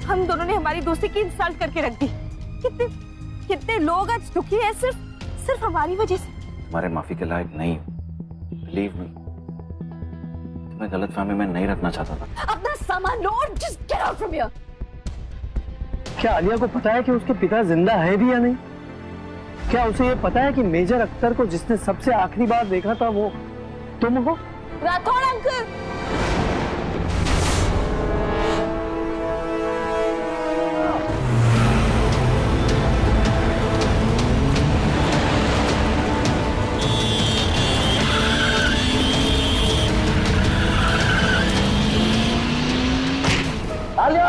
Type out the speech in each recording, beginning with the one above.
हम दोनों ने हमारी दोस्ती की इंसल्ट करके रख दी। कितने कितने लोग आज दुखी है सिर्फ हमारी वजह से। तुम्हारे माफी के लायक नहीं हूँ, बिलीव मी। तुम्हें गलतफहमी में नहीं रखना चाहता था। अपना सामान लो और just get out from here. क्या आलिया को पता है कि उसके पिता जिंदा है भी या नहीं? क्या उसे ये पता है कि मेजर अख्तर को जिसने सबसे आखिरी बार देखा था वो तुम हो? राठौड़ अंकल, आलिया!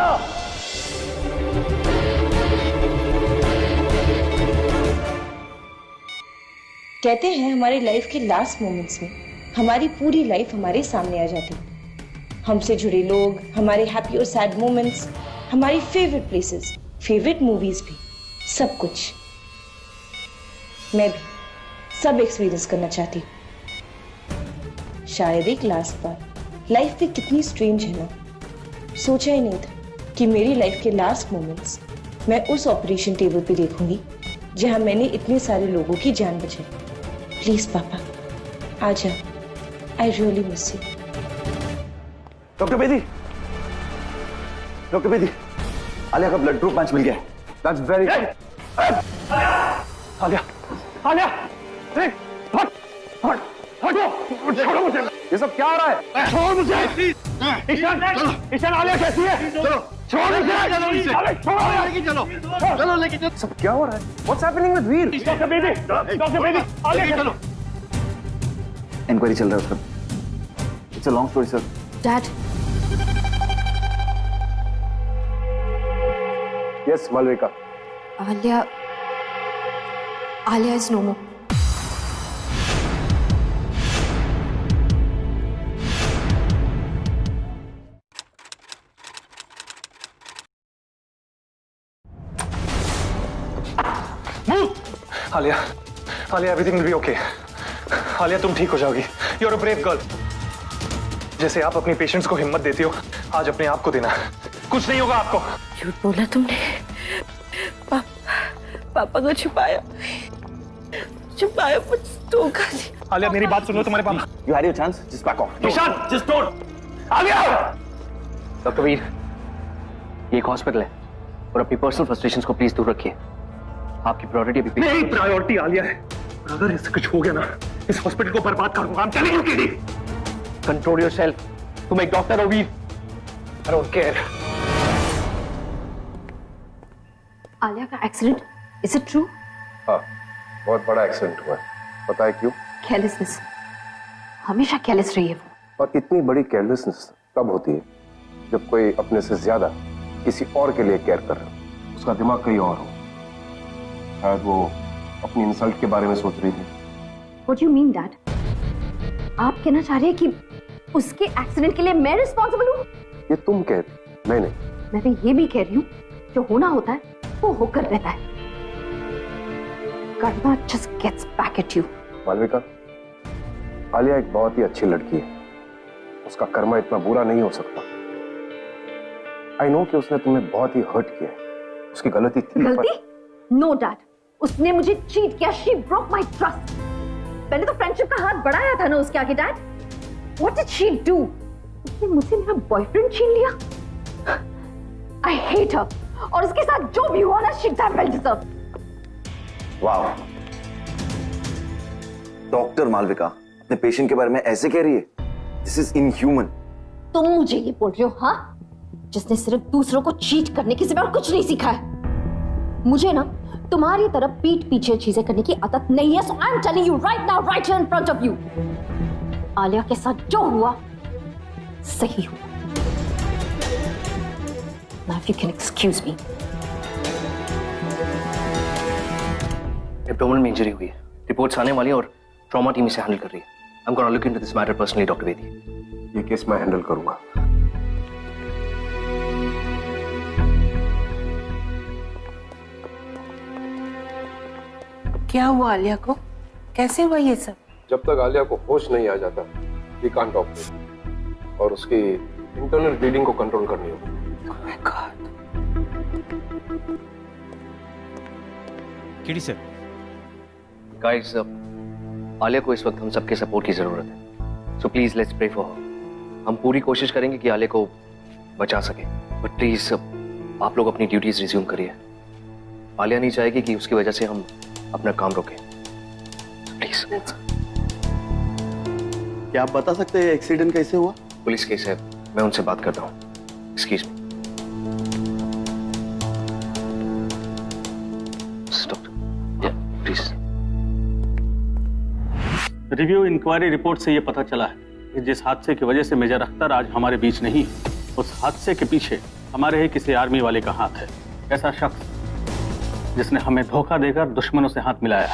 कहते हैं हमारी लाइफ के लास्ट मोमेंट्स में हमारी पूरी लाइफ हमारे सामने आ जाती है। हमसे जुड़े लोग, हमारे हैप्पी और सैड मोमेंट्स, हमारी फेवरेट प्लेसेस, फेवरेट मूवीज भी, सब कुछ। मैं भी सब एक्सपीरियंस करना चाहती हूँ। शायद एक लास्ट बार। लाइफ भी कितनी स्ट्रेंज है ना। सोचा ही नहीं था कि मेरी लाइफ के लास्ट मोमेंट्स मैं उस ऑपरेशन टेबल पे देखूंगी जहां मैंने इतने सारे लोगों की जान बचाई। प्लीज पापा आ जाओ, I really miss you. Doctor Bedi, doctor Bedi, Alia का ब्लड ग्रुप मैच मिल गया है। That's very good. Alia, Alia, हटो, छोड़ो मुझे। ये सब क्या हो रहा है? छोड़ मुझे। ईशान, आलिया कैसी है? चलो, छोड़ मुझे। चलो लेके चलो। सब क्या हो रहा है? What's happening with Veer? Doctor Bedi, Alia चलो। इंक्वायरी चल रहा है उसका। It's a long story sir. Dad, Yes, Malvika. Alia is no more. Alia, Alia everything will be okay. Alia तुम ठीक हो जाओगी। You are a brave girl. जैसे आप अपनी पेशेंट्स को हिम्मत देती हो, आज अपने आप को देना। कुछ नहीं होगा आपको। झूठ बोला तुमने। पापा को छुपाया मुझ धोखा दिया। आलिया मेरी बात सुनो, तुम्हारे पापा। You had your chance, just back off. Ishaan, just don't। Alia! Doctor Veer, ये एक हॉस्पिटल है और अपनी पर्सनल फ्रस्ट्रेशंस को प्लीज दूर रखिए। आपकी प्रायोरिटी अभी मेरी प्रायोरिटी आलिया है। और अगर इससे कुछ हो गया ना, इस हॉस्पिटल को बर्बाद करूंगा। I'm telling you, किडी। Control yourself. तुम एक डॉक्टर हो वीर। I don't care। आलिया का एक्सीडेंट, इज इट ट्रू? हाँ, बहुत बड़ा एक्सीडेंट हुआ है। पता है क्यों? केयरलेसनेस। हमेशा केयरलेस रही है वो। और इतनी बड़ी केयरलेसनेस तब होती है जब कोई अपने से ज्यादा किसी और के लिए केयर कर रहा हो। उसका दिमाग कहीं और हो। शायद वो अपनी इंसल्ट के बारे में सोच रही थी। What do you mean, Dad? आप कहना चाह रहे हैं कि उसके एक्सीडेंट के लिए मैं रिस्पॉन्सिबल हूँ? ये तुम कह रही, मैं नहीं। मैं तो ये भी कह रही हूँ, जो होना होता है वो होकर रहता है। Karma just gets back at you. Malvika, Alia एक बहुत ही अच्छी लड़की है। उसका कर्मा इतना बुरा नहीं हो सकता। आई नो कि उसने तुम्हें बहुत ही हर्ट किया है। उसकी गलती थी। गलती? नो डैड, उसने मुझे चीट किया। She broke my trust. पहले तो फ्रेंडशिप का हाथ बढ़ाया था ना उसके आगे। Dad, what did she do? उसने मुझसे मेरा बॉयफ्रेंड छीन लिया। I hate her. और उसके साथ जो भी हुआ ना, शी डैम वेल डिजर्व। वाह, डॉक्टर मालविका अपने पेशेंट के बारे में ऐसे कह रही है? This is inhuman. तुम मुझे ये बोल रहे हो, हाँ? जिसने सिर्फ दूसरों को चीट करने के सिवा और कुछ नहीं सीखा है। मुझे ना तुम्हारी तरफ पीठ पीछे चीजें करने की आदत नहीं है। So I am telling you right now, right here in front of you, Alia के साथ जो हुआ सही हुआ। Now if you can excuse me. Abdominal में इंजरी हुई है। रिपोर्ट्स आने वाली है और ट्रॉमा टीम इसे हैंडल कर रही है। I am gonna look into this matter personally doctor Bedi. ये केस मैं हैंडल करूंगा। क्या हुआ आलिया को? कैसे हुआ ये सब? जब तक आलिया को होश नहीं आ जाता, वी कांट ऑपरेट और उसकी इंटरनल ब्लीडिंग को कंट्रोल करनी होगी। Oh my God. KD sir guys, Alia को इस वक्त हम सबके सपोर्ट की जरूरत है, so please let's pray for her. हम पूरी कोशिश करेंगे कि आलिया को बचा सके, बट प्लीज आप लोग अपनी ड्यूटीज रिज्यूम करिए। आलिया नहीं चाहेगी कि उसकी वजह से हम अपना काम रोकें, प्लीज। क्या आप बता सकते हैं एक्सीडेंट कैसे हुआ? पुलिस केस है, मैं उनसे बात करता हूँ। Excuse me doctor, please. Review inquiry report से यह पता चला है कि जिस हादसे की वजह से मेजर अख्तर आज हमारे बीच नहीं, उस हादसे के पीछे हमारे ही किसी आर्मी वाले का हाथ है। ऐसा शख्स जिसने हमें धोखा देकर दुश्मनों से हाथ मिलाया,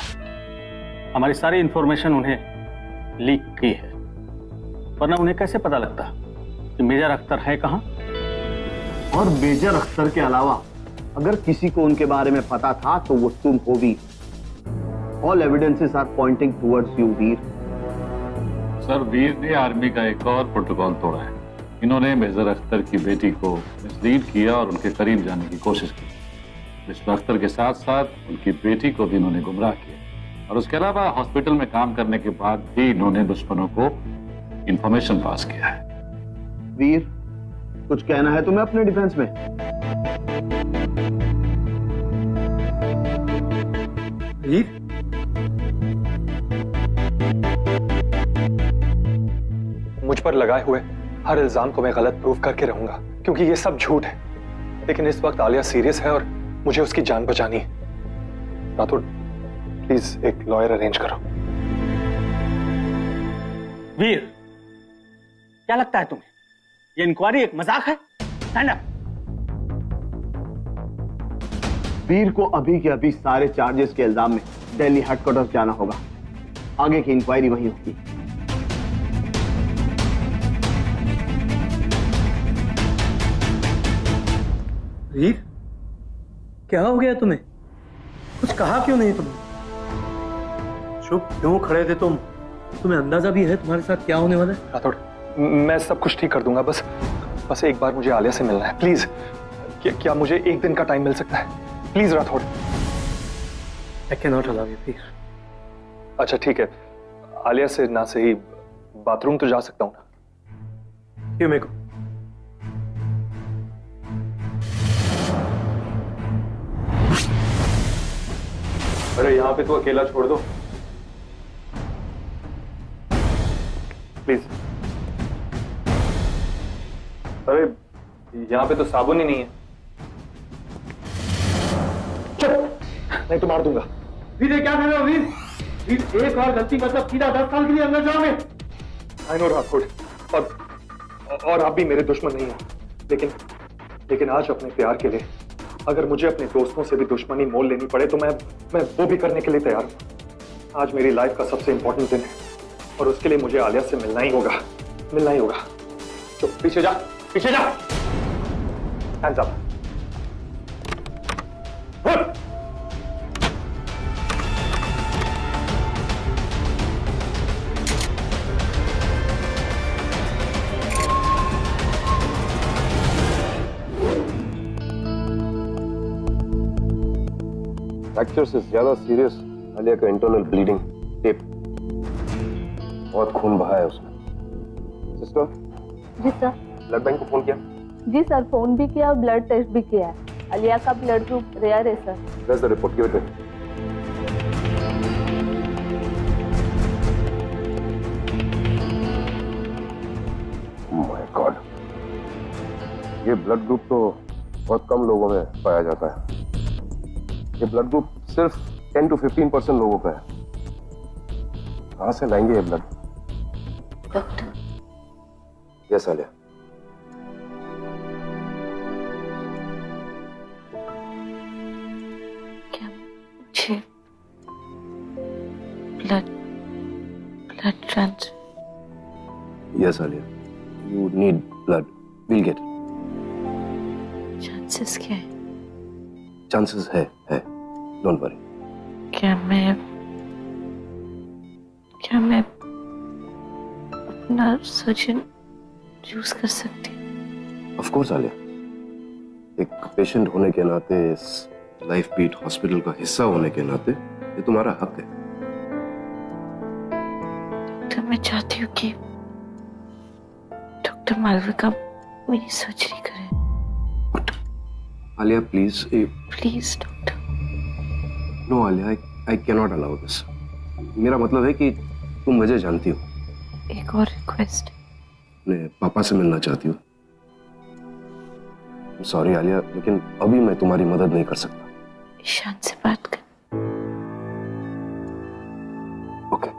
हमारी सारी इंफॉर्मेशन उन्हें लीक की है, वरना उन्हें कैसे पता लगता कि मेजर अख्तर है कहां? और मेजर अख्तर के अलावा अगर किसी को उनके बारे में पता था तो वो तुम हो Veer. All evidences are pointing towards you, Veer. Sir, Veer ने आर्मी का एक और प्रोटोकॉल तोड़ा है। इन्होंने मेजर अख्तर की बेटी को मिसलीड किया और उनके करीब जाने की कोशिश की। मिस्टर अख्तर के साथ साथ उनकी बेटी को भी इन्होंने गुमराह किया, और उसके अलावा हॉस्पिटल में काम करने के बाद भी इन्होंने दुश्मनों को इंफॉर्मेशन पास किया है। वीर, कुछ कहना है तुम्हें अपने डिफेंस में? वीर, मुझ पर लगाए हुए हर इल्जाम को मैं गलत प्रूव करके रहूंगा, क्योंकि ये सब झूठ है। लेकिन इस वक्त आलिया सीरियस है और मुझे उसकी जान बचानी है। राठौड़, प्लीज एक लॉयर अरेंज करो। वीर, क्या लगता है तुम्हें ये इंक्वायरी एक मजाक है? Stand up. वीर को अभी के अभी सारे चार्जेस के इल्जाम में दिल्ली हेडक्वार्टर जाना होगा। आगे की इंक्वायरी वहीं होगी। वीर, क्या हो गया तुम्हें? कुछ कहा क्यों नहीं तुमने? चुप क्यों खड़े थे तुम? तुम्हें अंदाजा भी है तुम्हारे साथ क्या होने वाला है? राठौड़, मैं सब कुछ ठीक कर दूंगा, बस एक बार मुझे आलिया से मिलना है, प्लीज। क्या मुझे एक दिन का टाइम मिल सकता है? Please Rathore. I cannot allow you, वीर। अच्छा ठीक है, आलिया से ना सही बाथरूम तो जा सकता हूँ ना? क्यों? मेरे को अरे यहाँ पे तो अकेला छोड़ दो प्लीज। अरे यहाँ पे तो साबुन ही नहीं है। चुप, नहीं तो मार दूंगा। वीर, क्या कर रहे हो वीर? वीर, एक और गलती मतलब सीधा 10 साल के लिए अंदर जाओगे। आई नो राठौड़, और आप भी मेरे दुश्मन नहीं हैं, लेकिन आज अपने प्यार के लिए अगर मुझे अपने दोस्तों से भी दुश्मनी मोल लेनी पड़े तो मैं वो भी करने के लिए तैयार हूं। आज मेरी लाइफ का सबसे इंपॉर्टेंट दिन है और उसके लिए मुझे आलिया से मिलना ही होगा। चुप, पीछे जा। Hands up. फ्रैक्चर से ज्यादा सीरियस आलिया का इंटरनल ब्लीडिंग, टेप, बहुत खून बहा है उसमें। सिस्टर। जी सर। ब्लड बैंक को फोन किया? जी सर, फोन भी किया और ब्लड टेस्ट भी किया है। आलिया का ब्लड ग्रुप रेयर है sir. Where's the report? Give it to me. Oh my God. ये ब्लड ग्रुप तो बहुत कम लोगों में पाया जाता है। ये ब्लड ग्रुप सिर्फ 10 to 15% लोगों का है। कहां से लाएंगे ये ब्लड? डॉक्टर। यस आलिया। क्या मुझे blood transfer? Yes Alia, you need blood. Will get. Chances क्या है? चांसेस है, डोंट वरी। क्या मैं अपना सर्जन चूज कर सकती हूँ? ऑफ कोर्स आलिया, एक पेशेंट होने के नाते इस लाइफ बीट हॉस्पिटल का हिस्सा होने के नाते ये तुम्हारा हक है। डॉक्टर, मैं चाहती हूँ कि डॉक्टर मालविका मेरी सर्जरी करे। Alia please. Please doctor. No Alia, I can not allow this. मेरा मतलब है कि तुम वजह जानती हो। एक और रिक्वेस्ट। अपने पापा से मिलना चाहती हो? सॉरी आलिया, लेकिन अभी मैं तुम्हारी मदद नहीं कर सकता। ईशान से बात कर। Okay,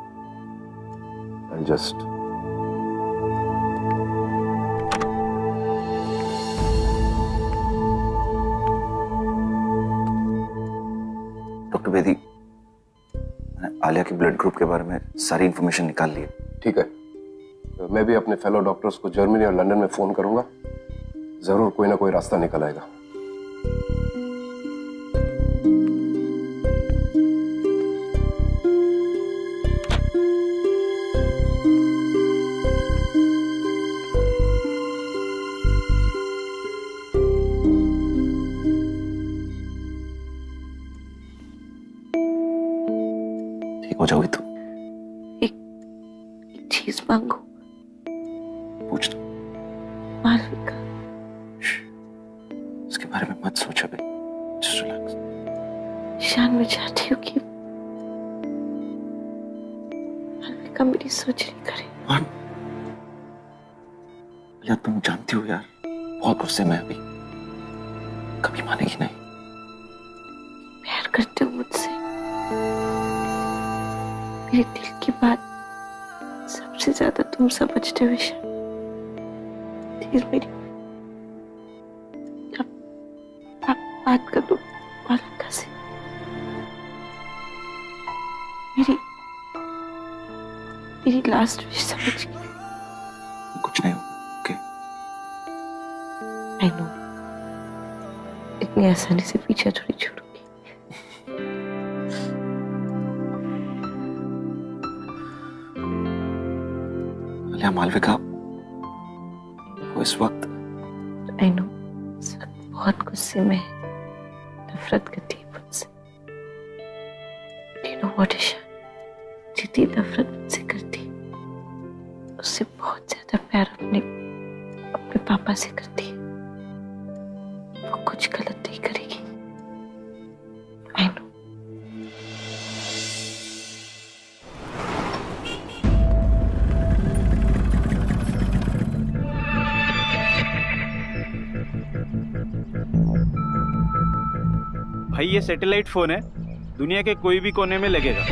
I just doctor Bedi, मैंने आलिया के ब्लड ग्रुप के बारे में सारी इंफॉर्मेशन निकाल ली है। ठीक है, मैं भी अपने फेलो डॉक्टर्स को जर्मनी और लंदन में फोन करूंगा। जरूर कोई ना कोई रास्ता निकल आएगा। ठीक हो जाओगी तुम। एक चीज मांगो। पूछ दो। मालविका। उसके बारे में मत सोच अभी। Just relax। ईशान, मैं चाहती हूँ कि मालविका मेरी सर्जरी करे। यार तुम जानती हो यार, बहुत गुस्से में अभी, कभी मानेगी नहीं। प्यार करते हो मुझसे। मेरे दिल की बात सबसे ज्यादा तुम समझते हो ईशान। प्लीज मेरी आप बात कर दो मालविका से। मेरी लास्ट विश समझ गई। कुछ नहीं होगा, ओके? आई नो, इतनी आसानी से पीछे थोड़ी छोड़ूंगी। आलिया, मालविका वो इस वक्त आई नो इस वक्त बहुत गुस्से में है, नफरत करती है मुझसे। यू नो व्हाट ईशान, जितनी नफरत मुझसे करती है उससे बहुत ज्यादा प्यार अपने पापा से करती है। वो कुछ गलत नहीं करेगी। I know. भाई ये सैटेलाइट फोन है, दुनिया के कोई भी कोने में लगेगा।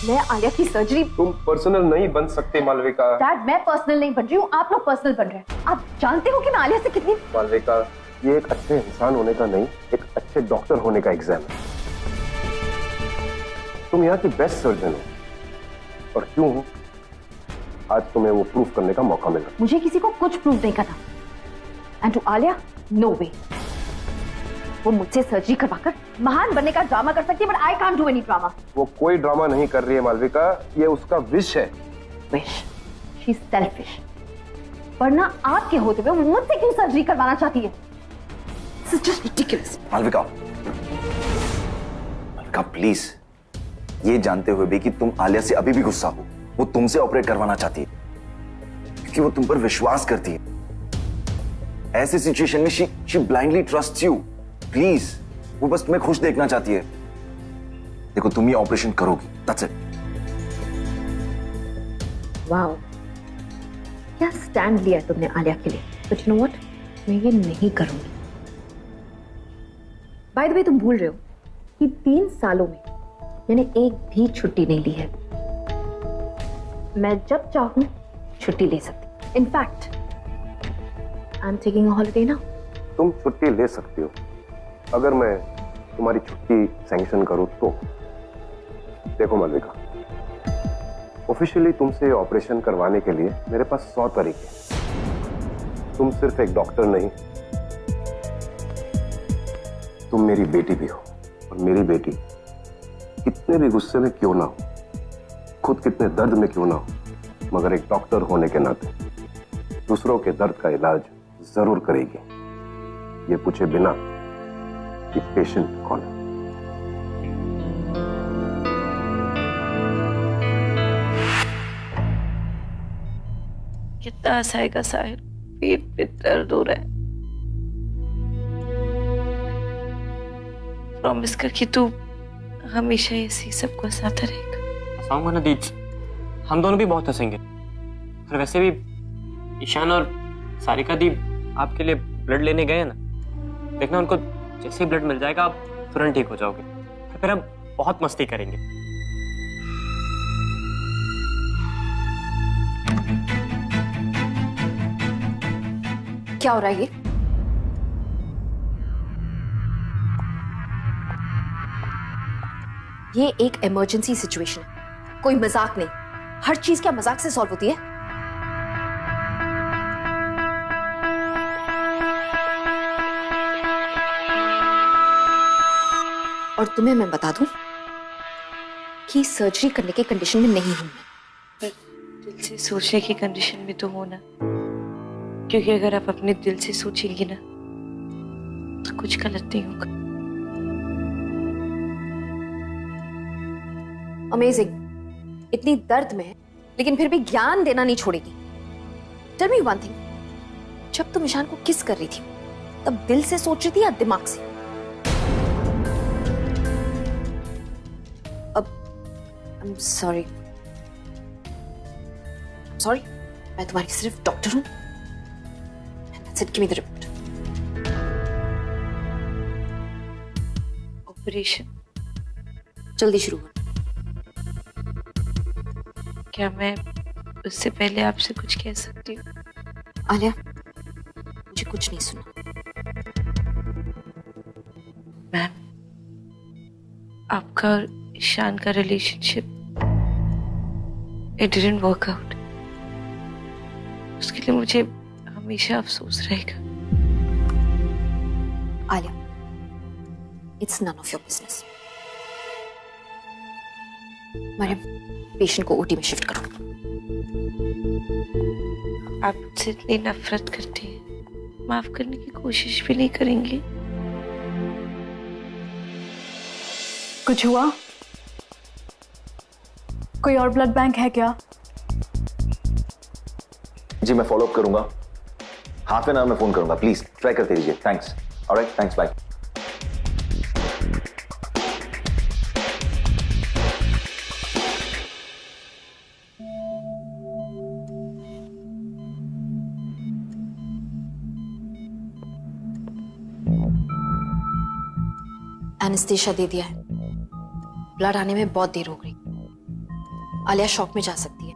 मैं आलिया की सर्जरी। तुम पर्सनल नहीं बन सकते मालविका। डैड, मैं पर्सनल नहीं बन रही हूँ, आप लोग पर्सनल बन रहे हैं। आप जानते हो कि मैं आलिया से कितनी। मालविका, ये एक अच्छे इंसान होने का नहीं, एक अच्छे डॉक्टर होने का एग्जाम है। तुम यहाँ की बेस्ट सर्जन हो और क्यों हो, आज तुम्हें वो प्रूफ करने का मौका मिला। मुझे किसी को कुछ प्रूफ नहीं करना। एंड टू आलिया, नो वे। वो मुझसे सर्जरी करवाकर महान बनने का ड्रामा कर सकती है, but I can't do any drama. वो कोई ड्रामा नहीं कर रही है मालविका, ये उसका विश है। विश? She is selfish. वरना आपके होते हुए वो मुझसे क्यों सर्जरी करवाना चाहती है? This is just ridiculous. Malvika, Malvika please, ये जानते हुए भी कि तुम आलिया से अभी भी गुस्सा हो, वो तुमसे ऑपरेट करवाना चाहती है क्योंकि वो तुम पर विश्वास करती है। ऐसे सिचुएशन में she blindly trusts you. Please, वो बस तुम्हें खुश देखना चाहती है। देखो, तुम ये ऑपरेशन करोगी, दैट्स इट। वाओ, क्या स्टैंड लिया तुमने आलिया के लिए। बट यू नो व्हाट, मैं ये नहीं करूंगी। बाय द वे, तुम भूल रहे हो कि 3 सालों में मैंने एक भी छुट्टी नहीं ली है। मैं जब चाहूं छुट्टी ले सकती। In fact I am taking a holiday now. तुम छुट्टी ले सकती हो अगर मैं तुम्हारी छुट्टी सैंक्शन करूं तो। देखो मालविका, ऑफिशियली तुमसे ऑपरेशन करवाने के लिए मेरे पास 100 तरीके हैं। तुम सिर्फ एक डॉक्टर नहीं, तुम मेरी बेटी भी हो। और मेरी बेटी कितने भी गुस्से में क्यों ना हो, खुद कितने दर्द में क्यों ना हो, मगर एक डॉक्टर होने के नाते दूसरों के दर्द का इलाज जरूर करेगी, ये पूछे बिना कि पेशेंट कौन है। कितना हंसाएगा साहिर, पेट पे दर्द हो रहा है। प्रॉमिस कर कि तू हमेशा ऐसे सबको हंसाता रहेगा। हंसाऊंगा ना दीज, हम दोनों भी बहुत हंसेंगे। और वैसे भी ईशान और सारिका दी आपके लिए ब्लड लेने गए हैं ना, देखना उनको जैसे ही ब्लड मिल जाएगा आप तुरंत ठीक हो जाओगे, फिर हम बहुत मस्ती करेंगे। क्या हो रहा है ये एक इमरजेंसी सिचुएशन है, कोई मजाक नहीं। हर चीज क्या मजाक से सॉल्व होती है? और तुम्हें मैं बता दूं कि सर्जरी करने के कंडीशन में नहीं हूं मैं। पर दिल से सोचने की कंडीशन में तो हो ना, क्योंकि अगर आप अपने दिल से सोचेंगी ना तो कुछ गलत नहीं होगा। अमेजिंग, इतनी दर्द में है लेकिन फिर भी ज्ञान देना नहीं छोड़ेगी। टेल मी वन थिंग, जब तुम ईशान को किस कर रही थी तब दिल से सोच रही थी या दिमाग से? अब आई एम सॉरी, मैं तुम्हारी सिर्फ डॉक्टर हूं। That's it, give me the report. Operation जल्दी शुरू करो। क्या मैं उससे पहले आपसे कुछ कह सकती हूँ? आलिया, मुझे कुछ नहीं सुना। मैम, आपका और ईशान का relationship it didn't work out, उसके लिए मुझे हमेशा अफसोस रहेगा। Alia, it's none of your business. Madam, patient को ओटी में शिफ्ट करो। आप मुझसे इतनी नफरत करती हैं, माफ करने की कोशिश भी नहीं करेंगे? कुछ हुआ? कोई और ब्लड बैंक है क्या? जी मैं फॉलो अप करूंगा, हाफ एन आवर में फोन करूंगा। प्लीज ट्राई करते रहिए। Thanks. Alright, thanks, bye. Anaesthesia दे दिया है, ब्लड आने में बहुत देर हो गई। आलिया शॉक में जा सकती है।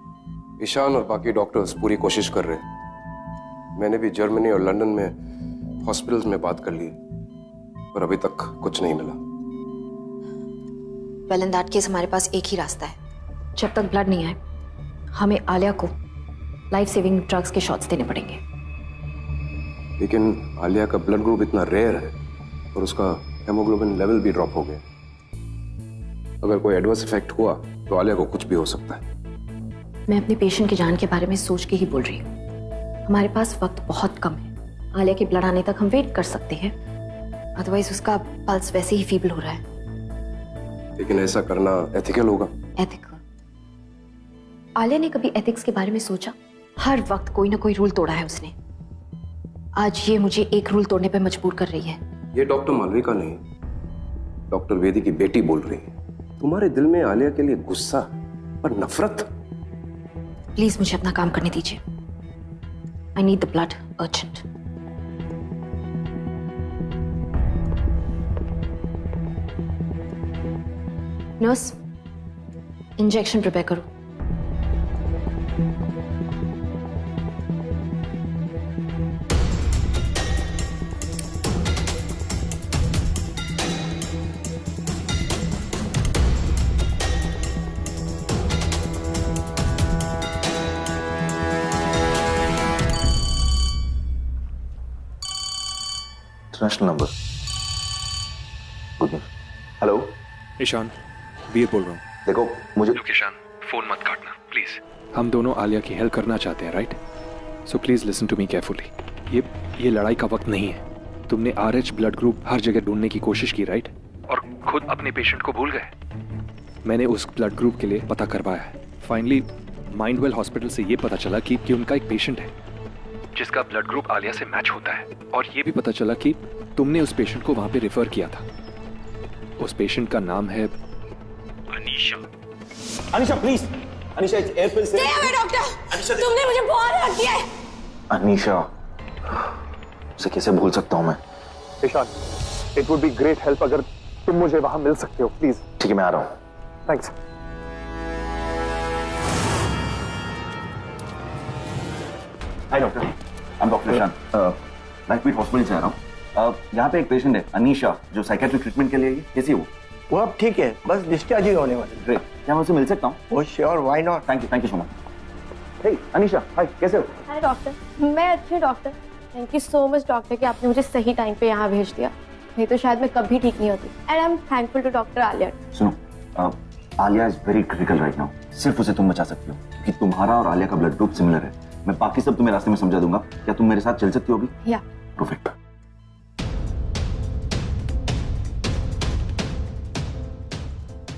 ईशान और बाकी डॉक्टर्स पूरी कोशिश कर रहे हैं। मैंने भी जर्मनी और लंदन में हॉस्पिटल्स में बात कर ली, पर अभी तक कुछ नहीं मिला। वेल इन दैट केस हमारे पास एक ही रास्ता है, जब तक ब्लड नहीं आए हमें आलिया को लाइफ सेविंग ड्रग्स के शॉट्स देने पड़ेंगे। लेकिन आलिया का ब्लड ग्रुप इतना रेयर है और उसका हेमोग्लोबिन लेवल भी ड्रॉप हो गया। अगर कोई एडवर्स इफेक्ट हुआ तो आलिया को कुछ भी हो सकता है। मैं अपनी पेशेंट की जान के बारे में सोच के ही बोल रही हूँ। हमारे पास वक्त बहुत कम है। आलिया के ब्लड आने तक हम वेट कर सकते हैं, अदरवाइज उसका पल्स वैसे ही फीबल हो रहा है। लेकिन ऐसा करना एथिकल होगा? एथिकल? आलिया ने कभी एथिक्स के बारे में सोचा? हर वक्त कोई ना कोई रूल तोड़ा है उसने। आज ये मुझे एक रूल तोड़ने पर मजबूर कर रही है। ये डॉक्टर मालविका नहीं, डॉक्टर वेदी की बेटी बोल रही है। तुम्हारे दिल में आलिया के लिए गुस्सा और नफरत। प्लीज मुझे अपना काम करने दीजिए। I need the blood urgent. Nurse, injection prepare करो। International number. Good news. Hello Ishaan, Veer बोल रहा हूँ। देखो मुझे ईशान, फोन मत काटना प्लीज। हम दोनों आलिया की हेल्प करना चाहते हैं, right? So please listen to me carefully. ये लड़ाई का वक्त नहीं है। तुमने RH ब्लड ग्रुप हर जगह ढूंढने की कोशिश की, राइट? और खुद अपने पेशेंट को भूल गए। मैंने उस ब्लड ग्रुप के लिए पता करवाया है। फाइनली माइंडवेल हॉस्पिटल से ये पता चला कि उनका एक पेशेंट है जिसका ब्लड ग्रुप आलिया से मैच होता है। और ये भी पता चला कि तुमने उस पेशेंट को वहां पे रेफर किया था। उस पेशेंट का नाम है अनीशा। अनीशा प्लीज, अनीशा एयरफिल से। डॉक्टर, तुमने मुझे बहुत हर्ट किया है। अनीशा, उसे कैसे भूल सकता हूं मैं? Ishaan, it would be great help अगर तुम मुझे वहां मिल सकते हो, प्लीज। ठीक है, मैं आ रहा हूं। Thanks. Hi doctor, I am doctor Ishaan, Lifebeat hospital से आ रहा हूं। यहाँ पे एक पेशेंट है अनीशा, जो साइकेट्रिक ट्रीटमेंट के लिए है। कैसी है वो अब ठीक है, बस डिस्चार्ज ही होने वाली। ग्रेट, क्या मैं उसे मिल सकता हूँ? Oh sure, why not. Thank you so much. Hey Anisha, hi, कैसे हो? हाय डॉक्टर, मैं अच्छी doctor. Thank you so much doctor कि आपने मुझे सही टाइम पे यहाँ भेज दिया, नहीं तो शायद मैं कभी ठीक नहीं होती। And I am thankful to doctor Alia. सुनो, Alia is very critical right now. सिर्फ उसे तुम बचा सकती हो क्योंकि तुम्हारा और आलिया का ब्लड ग्रुप सिमिलर है। मैं बाकी सब तुम्हें रास्ते में समझा दूंगा। क्या तुम मेरे साथ चल सकती हो अभी? या परफेक्ट।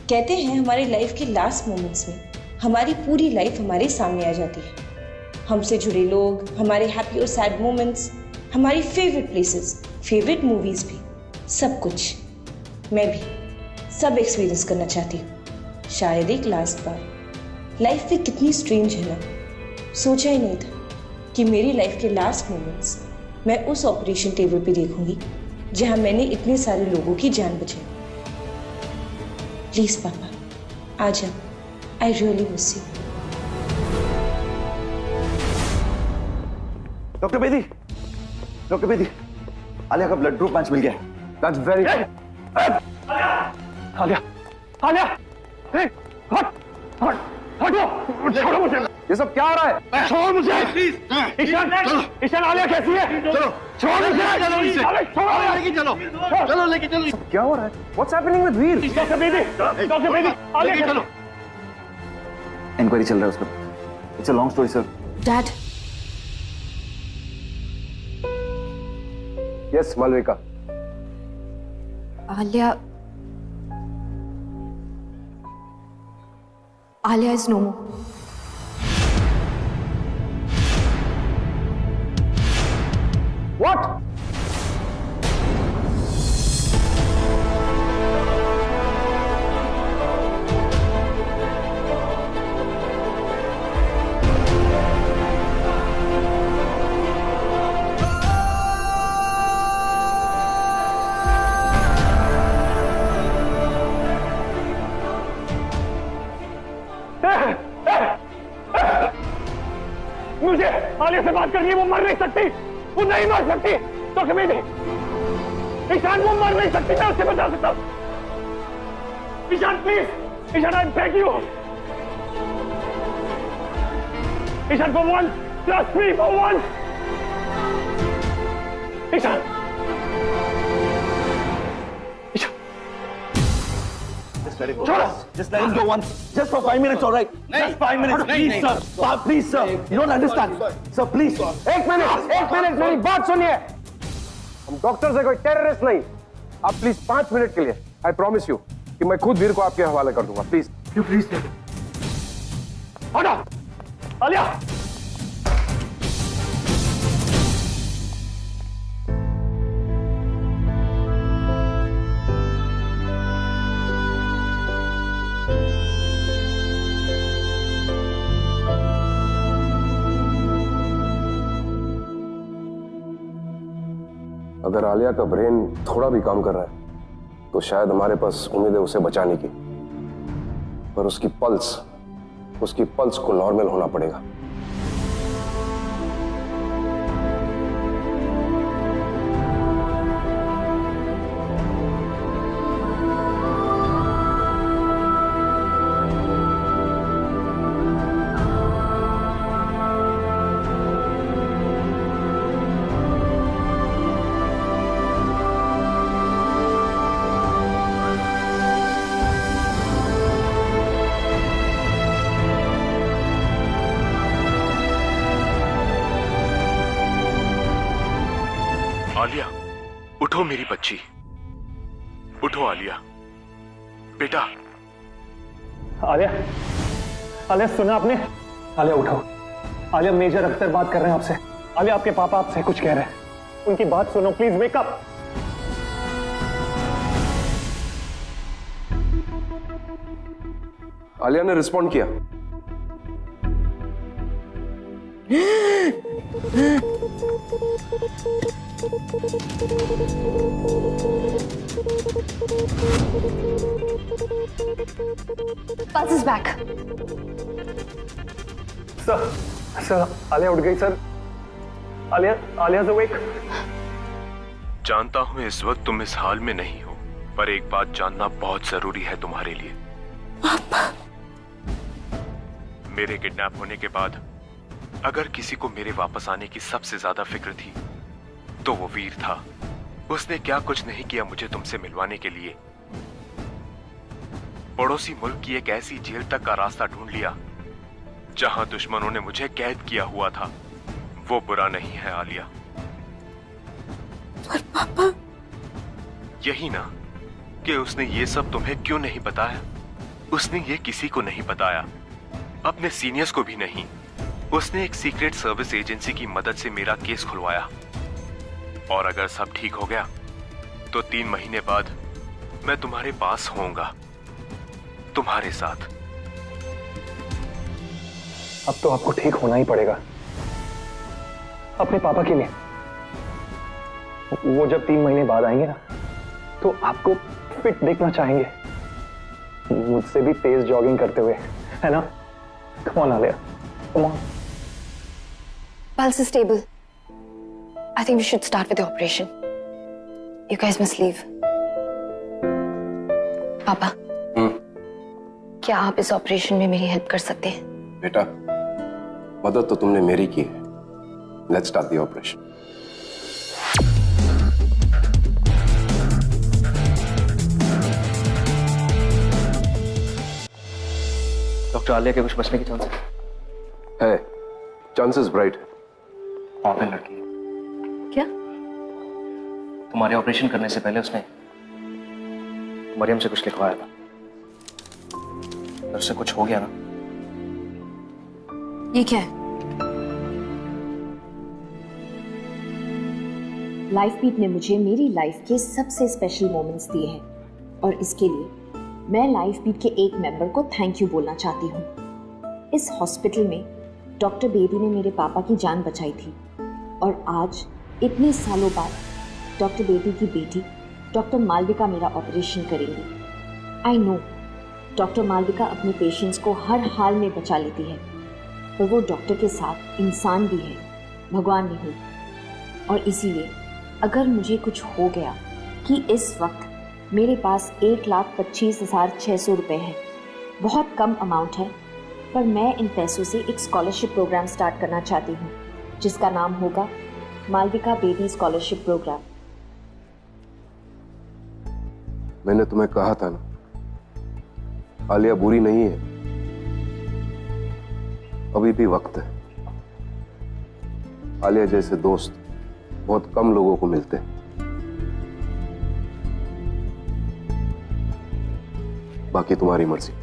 कहते हैं हमारे लाइफ के लास्ट मोमेंट्स में हमारी पूरी लाइफ हमारे सामने आ जाती है। हमसे जुड़े लोग, हमारे हैप्पी और सैड मोमेंट्स, हमारी फेवरेट प्लेसेस, फेवरेट मूवीज भी, सब कुछ मैं भी सब एक्सपीरियंस करना चाहती हूँ। शायद एक लास्ट बार। लाइफ भी कितनी स्ट्रेंज है ना। सोचा ही नहीं था कि मेरी लाइफ के लास्ट मोमेंट्स मैं उस ऑपरेशन टेबल पे देखूंगी जहां मैंने इतने सारे लोगों की जान बचाई। प्लीज पापा, आ जाओ। I really miss you. Doctor Bedi, Alia का ब्लड ग्रुप मैच मिल गया। That's very good. आलिया, हटो, छोड़ो मुझे। ये सब क्या हो रहा है? छोड़ मुझे प्लीज। ईशान, आलिया कैसी है? चलो छोड़ मुझे। चलो लेके चलो। क्या हो रहा है? What's happening with Veer? Doctor Bedi, Alia चलो। इंक्वायरी चल रहा है उसका। It's a long story sir. Dad. Yes Malvika. Alia is no more. What? मुझे आलिया से बात करनी है। वो मर नहीं सकती, वो नहीं मर सकती। तो कभी नहीं। ईशान, वो मर नहीं सकती, मैं उससे बचा सकता हूँ। Ishaan please, Ishaan I beg you. Ishaan for once, trust me for once. Ishaan, Just let him go once. Just for 5 minutes, all right? Just 5 minutes, please, sir. Please, sir. You don't understand. Sir, please. एक minute, मेरी बात सुनिए। हम doctor से कोई terrorist नहीं। आप please 5 minute के लिए, आई प्रॉमिस यू कि मैं खुद वीर को आपके हवाले कर दूंगा। प्लीज हटो। आलिया, अगर आलिया का ब्रेन थोड़ा भी काम कर रहा है तो शायद हमारे पास उम्मीद है उसे बचाने की, पर उसकी पल्स को नॉर्मल होना पड़ेगा। आलिया, उठो मेरी बच्ची, उठो आलिया, बेटा। आलिया, आलिया सुना आपने? आलिया उठो। आलिया, मेजर अख्तर बात कर रहे हैं आपसे। आलिया, आपके पापा आपसे कुछ कह रहे हैं, उनकी बात सुनो प्लीज, वेक अप। आलिया ने रिस्पॉन्ड किया। Pulse is back. Sir, Alia उठ गई सर। आलिया awake। जानता हूं इस वक्त तुम इस हाल में नहीं हो, पर एक बात जानना बहुत जरूरी है तुम्हारे लिए। पापा। मेरे किडनैप होने के बाद अगर किसी को मेरे वापस आने की सबसे ज्यादा फिक्र थी तो वो वीर था। उसने क्या कुछ नहीं किया मुझे तुमसे मिलवाने के लिए। पड़ोसी मुल्क की एक ऐसी जेल तक का रास्ता ढूंढ लिया जहां दुश्मनों ने मुझे कैद किया हुआ था। वो बुरा नहीं है आलिया। पर पापा, यही ना कि उसने ये सब तुम्हें क्यों नहीं बताया। उसने ये किसी को नहीं बताया, अपने सीनियर्स को भी नहीं। उसने एक सीक्रेट सर्विस एजेंसी की मदद से मेरा केस खुलवाया, और अगर सब ठीक हो गया तो 3 महीने बाद मैं तुम्हारे पास होऊंगा, तुम्हारे साथ। अब तो आपको ठीक होना ही पड़ेगा, अपने पापा के लिए। वो जब 3 महीने बाद आएंगे ना, तो आपको फिट देखना चाहेंगे, मुझसे भी तेज जॉगिंग करते हुए, है ना? Come on, Alia. Come on. Pulse is stable. I think we should start with the operation. You guys must leave. पापा, क्या आप इस ऑपरेशन में मेरी हेल्प कर सकते हैं? बेटा, मदद तो तुमने मेरी की है। Let's start the operation. Doctor, Alia के कुछ बचने की चांस है? Chances bright. वहां पे लड़की क्या? तुम्हारे ऑपरेशन करने से पहले उसने मरियम से कुछ लिखवाया था। उससे कुछ हो गया ना? ये क्या है? लाइफ बीट ने मुझे मेरी लाइफ के सबसे स्पेशल मोमेंट्स दिए हैं, और इसके लिए मैं लाइफ बीट के एक मेंबर को थैंक यू बोलना चाहती हूँ। इस हॉस्पिटल में डॉक्टर बेदी ने मेरे पापा की जान बचाई थी, और आज इतने सालों बाद डॉक्टर बेदी की बेटी डॉक्टर मालविका मेरा ऑपरेशन करेंगी। आई नो डॉक्टर मालविका अपने पेशेंट्स को हर हाल में बचा लेती है, पर वो डॉक्टर के साथ इंसान भी है, भगवान नहीं। और इसीलिए अगर मुझे कुछ हो गया कि इस वक्त मेरे पास 1,25,600 रुपये है, बहुत कम अमाउंट है, पर मैं इन पैसों से एक स्कॉलरशिप प्रोग्राम स्टार्ट करना चाहती हूँ, जिसका नाम होगा मालविका बेदी स्कॉलरशिप प्रोग्राम। मैंने तुम्हें कहा था ना, आलिया बुरी नहीं है, अभी भी वक्त है। आलिया जैसे दोस्त बहुत कम लोगों को मिलते हैं। बाकी तुम्हारी मर्जी।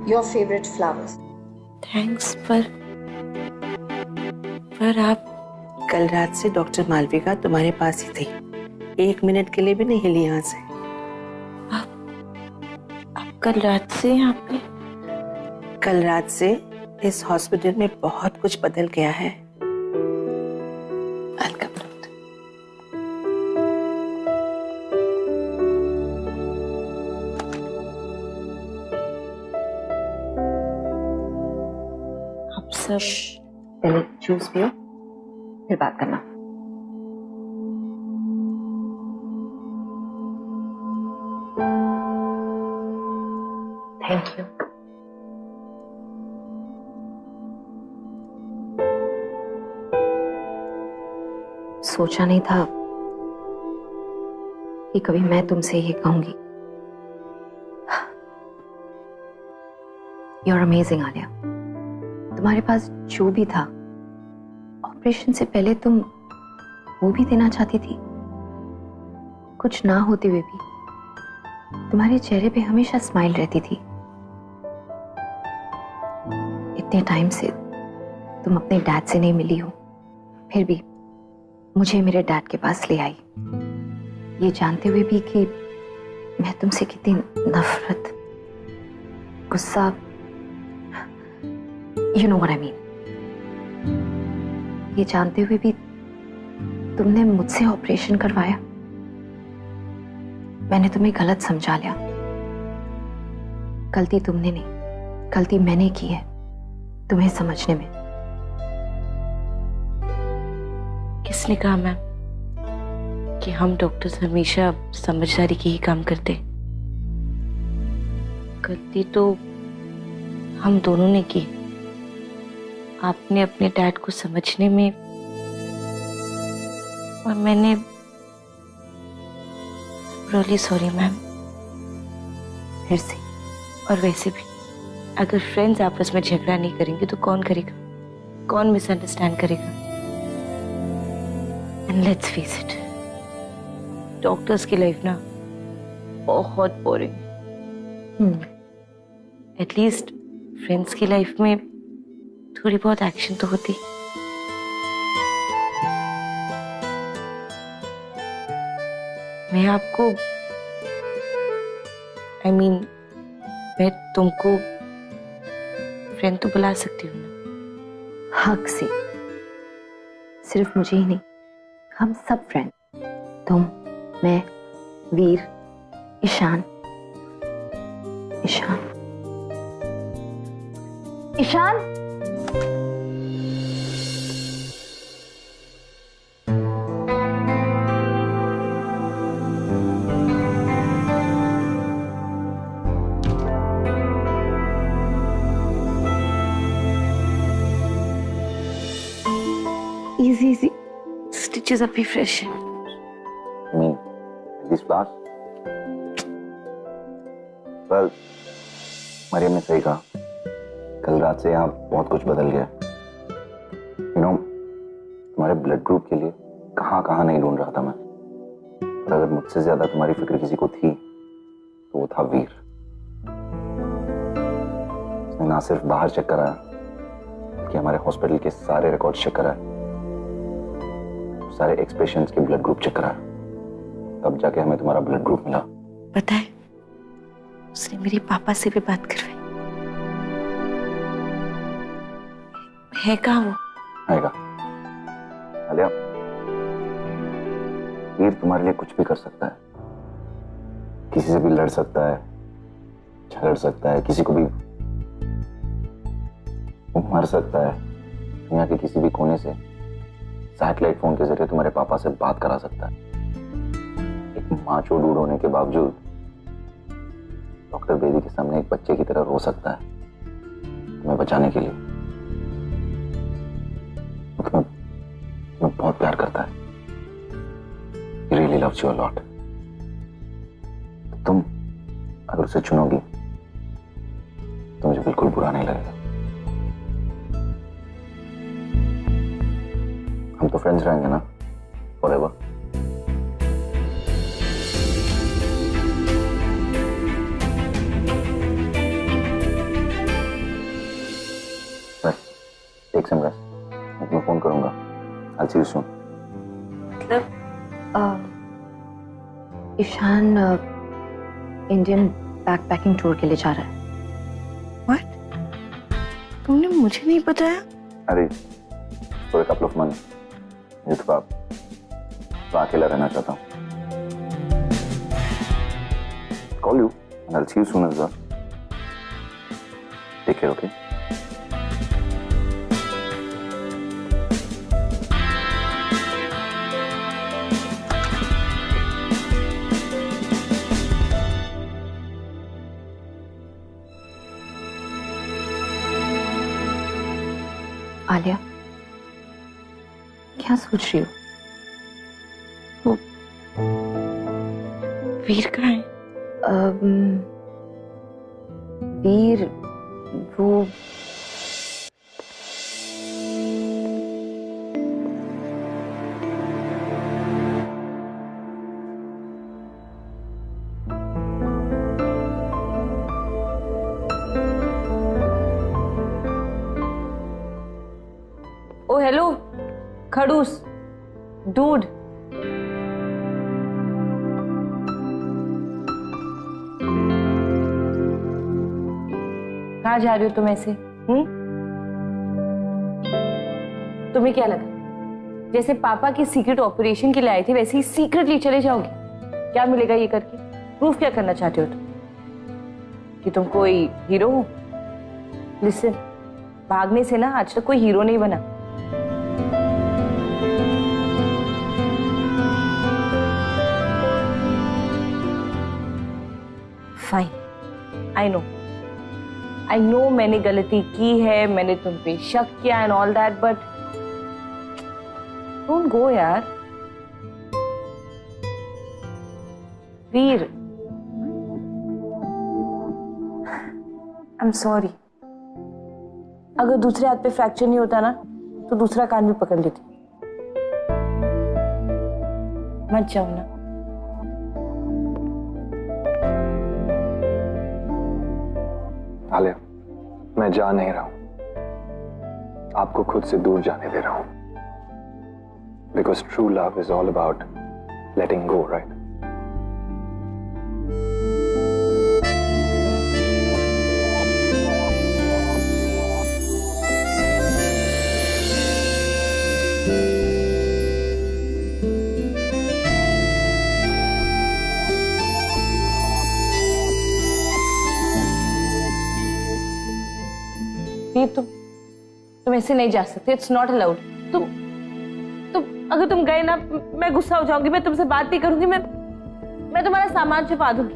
Your favorite flowers. थैंक्स, पर आप कल रात से डॉक्टर मालविका तुम्हारे पास ही थी, 1 मिनट के लिए भी नहीं हिली यहाँ से। आप कल रात से यहाँ पे? कल रात से इस हॉस्पिटल में बहुत कुछ बदल गया है। आप सब पहले जूस पियो, फिर बात करना। Thank you. सोचा नहीं था कि कभी मैं तुमसे ये कहूंगी। You're amazing, Alia. तुम्हारे पास जो भी था, ऑपरेशन से पहले तुम वो भी देना चाहती थी। कुछ ना होते हुए भी तुम्हारे चेहरे पे हमेशा स्माइल रहती थी। इतने टाइम से तुम अपने डैड से नहीं मिली हो, फिर भी मुझे मेरे डैड के पास ले आई, ये जानते हुए भी कि मैं तुमसे कितनी नफरत, गुस्सा, you know what I mean, ये जानते हुए भी तुमने मुझसे ऑपरेशन करवाया। मैंने तुम्हें गलत समझा लिया। गलती तुमने नहीं, गलती मैंने की है तुम्हें समझने में। किसने कहा मैम कि हम डॉक्टर्स हमेशा समझदारी की ही काम करते? गलती तो हम दोनों ने की। आपने अपने डैड को समझने में और मैंने रियली सॉरी मैम। फिर से और वैसे भी अगर फ्रेंड्स आपस में झगड़ा नहीं करेंगे तो कौन करेगा? कौन मिसअंडरस्टैंड करेगा? And let's face it, doctors की लाइफ ना बहुत बोरिंग। एटलीस्ट फ्रेंड्स की लाइफ में थोड़ी बहुत एक्शन तो होती। मैं आपको मैं तुमको फ्रेंड तो बुला सकती हूँ ना? हक से। सिर्फ मुझे ही नहीं, हम सब फ्रेंड, तुम, मैं, वीर, ईशान। ईशान, ईशान, easy stitches अभी फ्रेश है। These flowers? Well, मरियम ने सही कहा, कल रात से यहाँ बहुत कुछ बदल गया। You know, तुम्हारे ब्लड ग्रुप के लिए कहाँ कहाँ नहीं ढूंढ रहा था मैं, और अगर मुझसे ज्यादा तुम्हारी फिक्र किसी को थी तो वो था वीर। उसने ना सिर्फ बाहर चेक कराया बल्कि हमारे हॉस्पिटल के सारे रिकॉर्ड्स चेक कराए, सारे एक्स पेशेंट्स के ब्लड ग्रुप चेक कराया, तब जाके हमें तुम्हारा ब्लड ग्रुप मिला। पता है, उसने मेरे पापा से भी बात करवाई। है कहाँ वो? आएगा। आलिया, वीर तुम्हारे लिए कुछ भी कर सकता है, किसी से भी लड़ सकता है, झगड़ सकता है, किसी को भी मर सकता है, दुनिया के किसी भी कोने से सैटेलाइट फोन के जरिए तुम्हारे पापा से बात करा सकता है। एक माचो डूड होने के बावजूद डॉक्टर बेदी के सामने एक बच्चे की तरह रो सकता है तुम्हें बचाने के लिए। तुम्हें बहुत प्यार करता है। He really loves you a lot. तुम अगर उसे चुनोगी तो मुझे बिल्कुल बुरा नहीं लगेगा। हम तो फ्रेंड्स रहेंगे ना forever? Take some rest. मैं तुम्हें फोन करूंगा। I'll see you soon. मतलब ईशान इंडियन बैकपैकिंग टूर के लिए जा रहा है। तुमने मुझे नहीं बताया? अरे for a couple of months मैं तो अकेला रहना चाहता हूँ। Call you and I'll see you soon as well. Take care, okay? Alia, क्या सोच रही हो? वीर कहाँ है? वीर वो ओ हेलो खड़ूस डूड, कहाँ जा रही हो तुम ऐसे? तुम्हें क्या लगा जैसे पापा की सीक्रेट ऑपरेशन के लिए आए थे वैसे ही सीक्रेटली चले जाओगे? क्या मिलेगा ये करके? प्रूफ क्या करना चाहते हो तुम कि तुम कोई हीरो हो? लिसन, भागने से ना आज तक कोई हीरो नहीं बना। फाइन, आई नो मैंने गलती की है, मैंने तुम पे शक किया and all that, but don't go यार। वीर, आई एम सॉरी। अगर दूसरे हाथ पे फ्रैक्चर नहीं होता ना तो दूसरा कान भी पकड़ लेती। मत जाओ ना। आलिया, मैं जा नहीं रहा हूं, आपको खुद से दूर जाने दे रहा हूं, because true love is all about letting go, right? तुम ऐसे नहीं जा सकते, इट्स नॉट अलाउड। तुम अगर तुम गए ना मैं गुस्सा हो जाऊंगी, मैं तुमसे बात नहीं करूंगी, मैं तुम्हारा सामान छुपा दूंगी,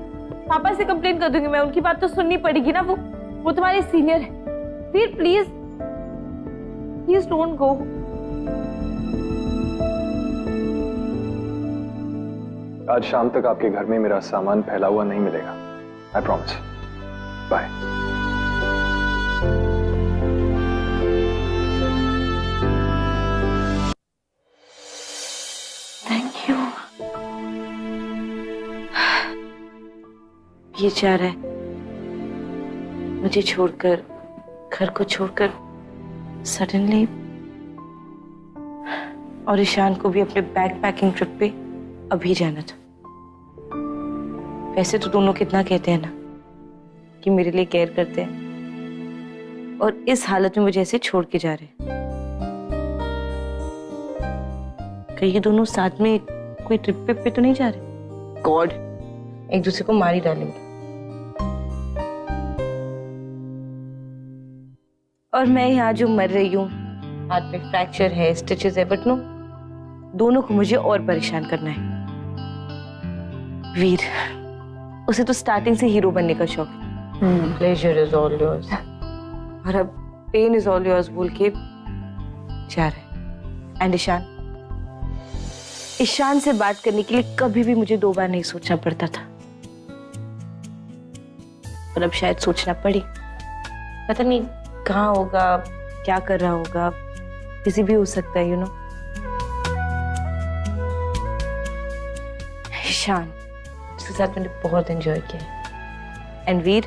पापा से कंप्लेन कर दूंगी। मैं उनकी बात तो सुननी पड़ेगी ना, वो तुम्हारे सीनियर है। फिर प्लीज डोंट गो। आज शाम तक आपके घर में मेरा सामान फैला हुआ नहीं मिलेगा, आई प्रॉमिस। बाय। ये चाह रहा है मुझे छोड़कर, घर को छोड़कर सडनली, और ईशान को भी अपने बैग पैकिंग ट्रिप पे अभी जाना था। वैसे तो दोनों कितना कहते हैं ना कि मेरे लिए केयर करते हैं, और इस हालत में मुझे ऐसे छोड़ के जा रहे हैं। कहीं ये दोनों साथ में कोई ट्रिप पे तो नहीं जा रहे? गॉड, एक दूसरे को मार ही डालेंगे। और मैं यहाँ जो मर रही हूँ, हाथ पे फ्रैक्चर है, स्टिचेस है, बट नो, दोनों को मुझे और परेशान करना है। वीर, उसे तो स्टार्टिंग से हीरो बनने का शौक है। प्लेजर इज ऑल योर्स, और अब पेन इज ऑल योर्स बोल के जा रहा है। एंड ईशान से बात करने के लिए कभी भी मुझे 2 बार नहीं सोचना पड़ता था, पर अब शायद सोचना पड़े। पता नहीं कहाँ होगा, क्या कर रहा होगा, किसी भी हो सकता है, यू नो। ईशान, उसके साथ मैंने बहुत एंजॉय किया। एंड वीर,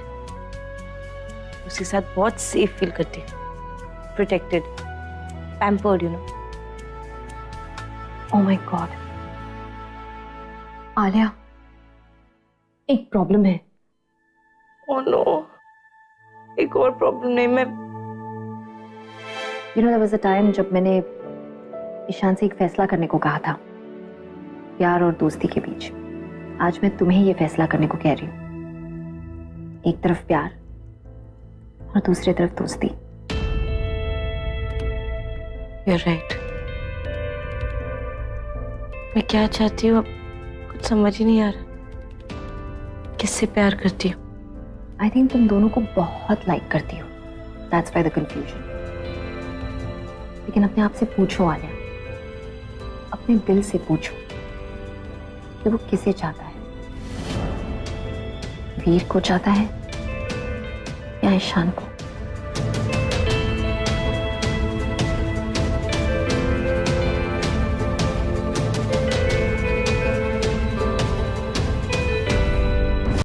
उसके साथ बहुत सेफ फील करती हूँ, protected, pampered, you know. Oh my God Alia, एक प्रॉब्लम है। ओह नो, एक और प्रॉब्लम नहीं। मैं You know, there was a time जब मैंने ईशान से एक फैसला करने को कहा था, प्यार और दोस्ती के बीच। आज मैं तुम्हें ये फैसला करने को कह रही हूँ, एक तरफ प्यार और दूसरी तरफ दोस्ती। You're right। मैं क्या चाहती हूँ अब कुछ समझ ही नहीं आ रहा। किससे प्यार करती हूँ? आई थिंक तुम दोनों को बहुत लाइक करती हो, दैट्स व्हाई द कंफ्यूजन। लेकिन अपने आप से पूछो आलिया, अपने दिल से पूछो कि वो किसे चाहता है। वीर को जाता है या ईशान को?